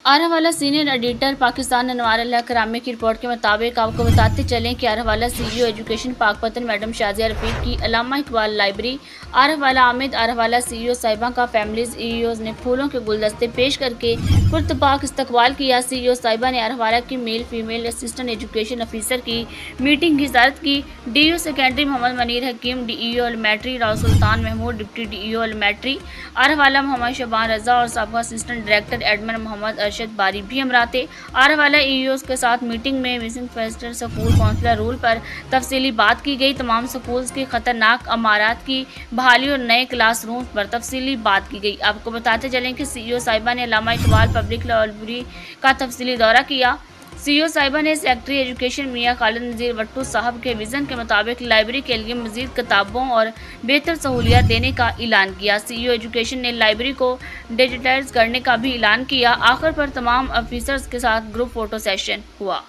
Arawala senior editor Pakistan Anwarullah Karami की report के मुताबिक आपको बताते चलें कि Arawala CEO education Pakpattan madam Shazia Rafiq की अल्लामा इकबाल लाइब्रेरी आरावाला आमिद आरावाला सीईओ साहिबा का फैमिली सीईओ ने फूलों के गुलदस्ते पेश करके पुरतपाक इस्तकबाल किया। सीईओ साहिबा ने आरावाला की male female assistant education officer की मीटिंग की सदारत की। DEO secondary Mohammad Munir Hakeem, DEO elementary Rao Sultan Mahmood, deputy DEO elementary Arawala Mohammad Shaban Raza और साबका assistant director admin Mohammad Arshad Bari भी हमरा थे। आरावाला ईओ के साथ मीटिंग में मिसिंग फेस्टर स्कूल काउंसलर रूल पर तफसीली बात की गई। तमाम स्कूल्स की खतरनाक अमारात की बहाली और नए क्लासरूम पर तफसीली बात की गई। आपको बताते चलें कि सीईओ साहिबा ने अल्लामा इकबाल पब्लिक लाइब्रेरी का तफसीली दौरा किया। सीईओ साहिबा ने सेक्रेटरी एजुकेशन मियां खालिद नज़ीर भट्टू साहब के विज़न के मुताबिक लाइब्रेरी के लिए मज़ीद किताबों और बेहतर सहूलियात देने का ऐलान किया। सीईओ एजुकेशन ने लाइब्रेरी को डिजिटाइज करने का भी ऐलान किया। आखिर पर तमाम ऑफिसर्स के साथ ग्रुप फोटो सेशन हुआ।